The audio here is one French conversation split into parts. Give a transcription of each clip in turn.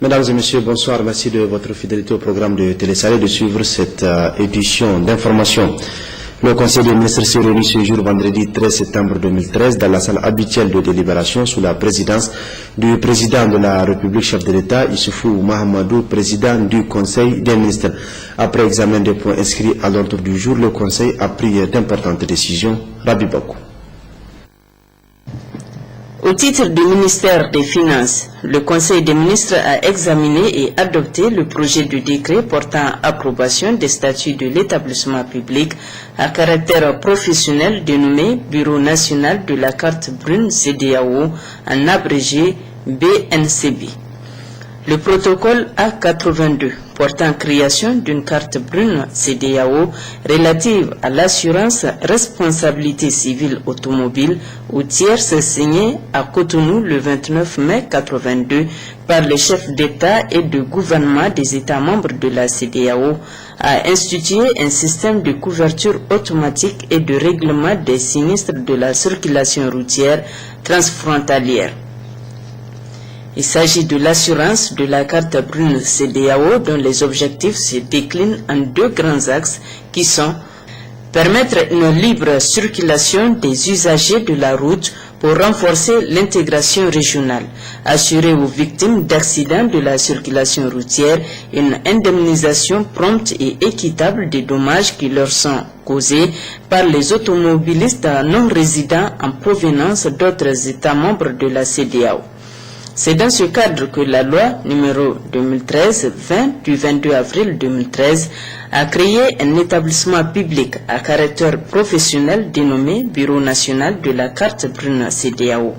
Mesdames et messieurs, bonsoir. Merci de votre fidélité au programme de Télé Sahel de suivre cette édition d'information. Le Conseil des ministres s'est réuni ce jour vendredi 13 septembre 2013 dans la salle habituelle de délibération sous la présidence du président de la République, chef de l'État, Issoufou Mahamadou, président du Conseil des ministres. Après examen des points inscrits à l'ordre du jour, le Conseil a pris d'importantes décisions. Rabi Bakou. Au titre du ministère des Finances, le Conseil des ministres a examiné et adopté le projet de décret portant approbation des statuts de l'établissement public à caractère professionnel dénommé Bureau national de la carte brune CEDEAO, en abrégé BNCB. Le protocole A82 portant création d'une carte brune CEDEAO relative à l'assurance responsabilité civile automobile ou tierce signé à Cotonou le 29 mai 82 par les chefs d'État et de gouvernement des États membres de la CEDEAO a institué un système de couverture automatique et de règlement des sinistres de la circulation routière transfrontalière. Il s'agit de l'assurance de la carte brune CEDEAO dont les objectifs se déclinent en deux grands axes qui sont permettre une libre circulation des usagers de la route pour renforcer l'intégration régionale, assurer aux victimes d'accidents de la circulation routière une indemnisation prompte et équitable des dommages qui leur sont causés par les automobilistes non résidents en provenance d'autres États membres de la CEDEAO. C'est dans ce cadre que la loi numéro 2013-20 du 22 avril 2013 a créé un établissement public à caractère professionnel dénommé Bureau national de la carte brune CEDEAO.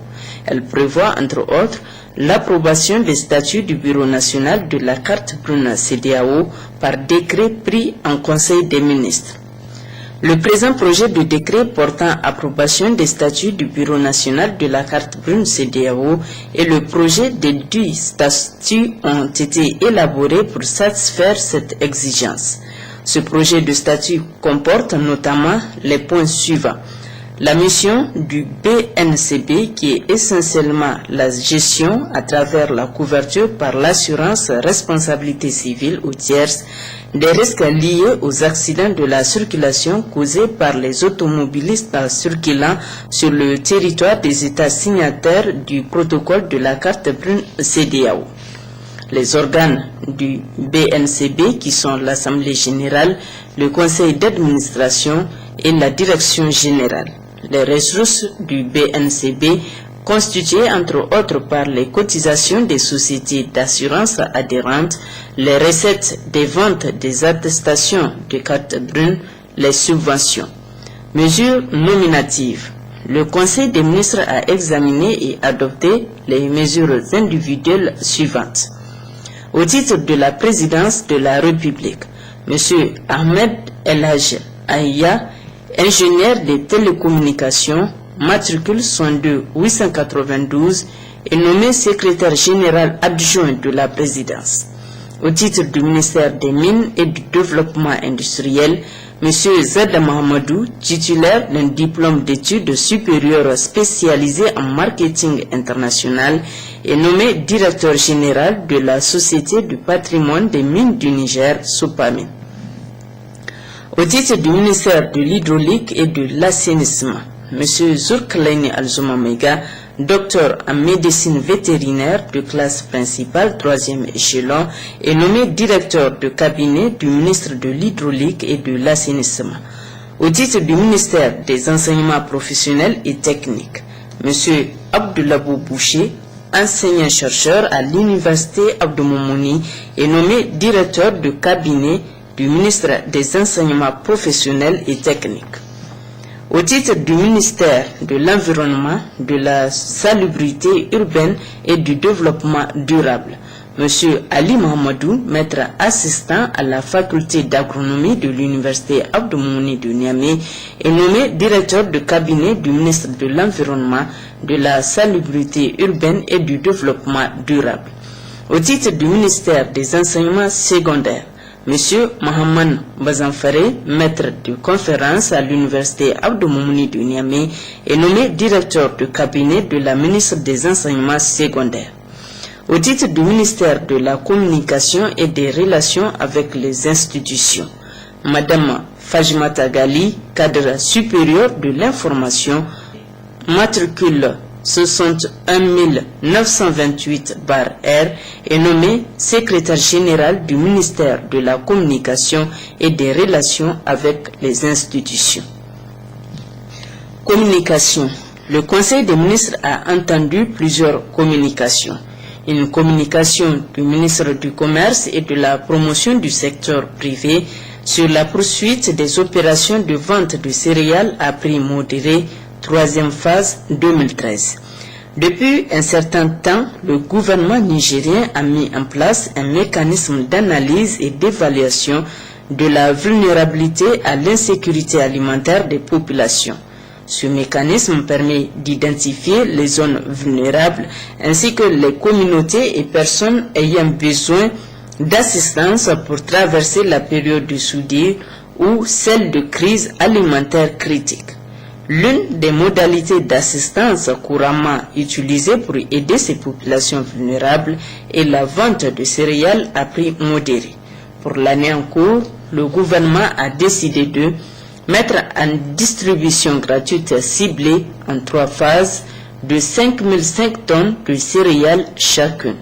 Elle prévoit entre autres l'approbation des statuts du Bureau national de la carte brune CEDEAO par décret pris en Conseil des ministres. Le présent projet de décret portant approbation des statuts du Bureau national de la carte brune CEDEAO et le projet des 10 statuts ont été élaborés pour satisfaire cette exigence. Ce projet de statut comporte notamment les points suivants. La mission du BNCB qui est essentiellement la gestion à travers la couverture par l'assurance responsabilité civile ou tierce des risques liés aux accidents de la circulation causés par les automobilistes circulant sur le territoire des États signataires du protocole de la carte brune CEDEAO. Les organes du BNCB qui sont l'Assemblée générale, le Conseil d'administration et la Direction générale. Les ressources du BNCB constituées entre autres par les cotisations des sociétés d'assurance adhérentes, les recettes des ventes des attestations de cartes brunes, les subventions. Mesures nominatives. Le Conseil des ministres a examiné et adopté les mesures individuelles suivantes. Au titre de la présidence de la République, M. Ahmed El Hadj Aya, ingénieur des télécommunications, matricule 102 892, est nommé secrétaire général adjoint de la présidence. Au titre du ministère des Mines et du Développement industriel, M. Zada Mahamadou, titulaire d'un diplôme d'études supérieures spécialisé en marketing international, est nommé directeur général de la Société du patrimoine des mines du Niger, Sopamin. Au titre du ministère de l'hydraulique et de l'assainissement, M. Zourkalaini Alzoumamega, docteur en médecine vétérinaire de classe principale 3e échelon, est nommé directeur de cabinet du ministre de l'hydraulique et de l'assainissement. Au titre du ministère des enseignements professionnels et techniques, M. Abdoulabou Boucher, enseignant-chercheur à l'université Abdou Moumouni, est nommé directeur de cabinet du ministre des enseignements professionnels et techniques. Au titre du ministère de l'Environnement, de la Salubrité urbaine et du Développement durable, M. Ali Mahamadou, maître assistant à la faculté d'agronomie de l'université Abdou Moumouni de Niamey, est nommé directeur de cabinet du ministre de l'Environnement, de la Salubrité urbaine et du Développement durable. Au titre du ministère des enseignements secondaires, M. Mohamed Bazanfaré, maître de conférence à l'université Abdou Moumouni de Niamey, est nommé directeur de cabinet de la ministre des enseignements secondaires. au titre du ministère de la Communication et des Relations avec les institutions. Madame Fajmata Gali, cadre supérieur de l'information, matricule 61 928-R, est nommée secrétaire générale du ministère de la Communication et des Relations avec les institutions. Communication. Le Conseil des ministres a entendu plusieurs communications. Une communication du ministre du Commerce et de la Promotion du secteur privé sur la poursuite des opérations de vente de céréales à prix modéré, troisième phase 2013. Depuis un certain temps, le gouvernement nigérien a mis en place un mécanisme d'analyse et d'évaluation de la vulnérabilité à l'insécurité alimentaire des populations. Ce mécanisme permet d'identifier les zones vulnérables ainsi que les communautés et personnes ayant besoin d'assistance pour traverser la période de soudure ou celle de crise alimentaire critique. L'une des modalités d'assistance couramment utilisées pour aider ces populations vulnérables est la vente de céréales à prix modéré. Pour l'année en cours, le gouvernement a décidé de mettre en distribution gratuite ciblée en 3 phases de 5005 tonnes de céréales chacune.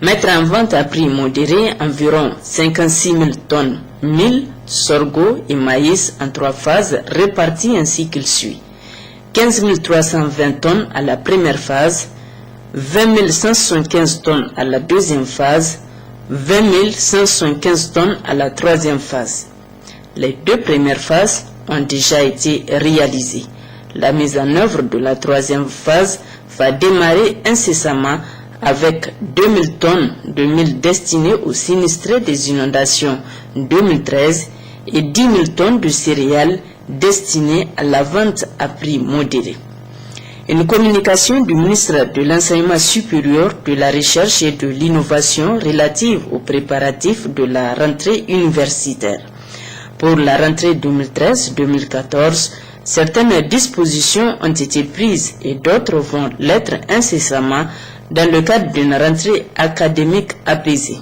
Mettre en vente à prix modéré environ 56 000 tonnes, 1000 sorgho et maïs en 3 phases réparties ainsi qu'il suit. 15 320 tonnes à la première phase, 20 175 tonnes à la deuxième phase, 20 175 tonnes à la troisième phase. Les 2 premières phases ont déjà été réalisées. La mise en œuvre de la troisième phase va démarrer incessamment avec 2000 tonnes de mil destinées aux sinistrés des inondations 2013 et 10 000 tonnes de céréales destinées à la vente à prix modéré. Une communication du ministre de l'Enseignement supérieur, de la Recherche et de l'Innovation relative aux préparatifs de la rentrée universitaire. Pour la rentrée 2013-2014, certaines dispositions ont été prises et d'autres vont l'être incessamment dans le cadre d'une rentrée académique apaisée.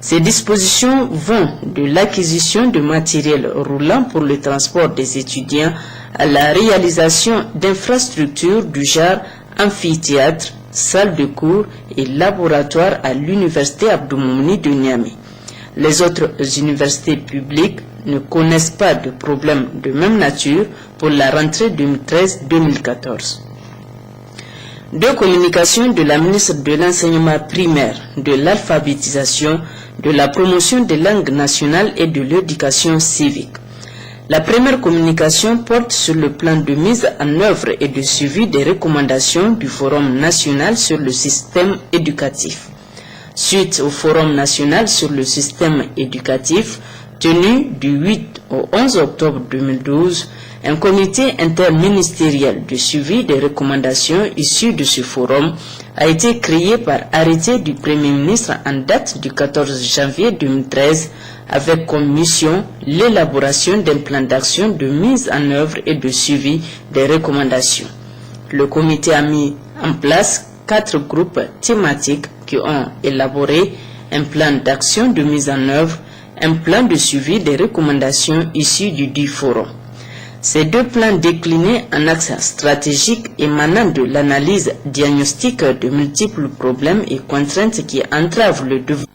Ces dispositions vont de l'acquisition de matériel roulant pour le transport des étudiants à la réalisation d'infrastructures du genre amphithéâtre, salle de cours et laboratoire à l'université Abdou Moumouni de Niamey. Les autres universités publiques ne connaissent pas de problèmes de même nature pour la rentrée 2013-2014. 2 communications de la ministre de l'Enseignement primaire, de l'alphabétisation, de la promotion des langues nationales et de l'éducation civique. La première communication porte sur le plan de mise en œuvre et de suivi des recommandations du Forum national sur le système éducatif. Suite au Forum national sur le système éducatif, tenu du 8 au 11 octobre 2012, un comité interministériel de suivi des recommandations issues de ce forum a été créé par arrêté du Premier ministre en date du 14 janvier 2013 avec comme mission l'élaboration d'un plan d'action de mise en œuvre et de suivi des recommandations. Le comité a mis en place 4 groupes thématiques qui ont élaboré un plan d'action de mise en œuvre, un plan de suivi des recommandations issues du dit forum. Ces 2 plans déclinés en axes stratégiques émanant de l'analyse diagnostique de multiples problèmes et contraintes qui entravent le développement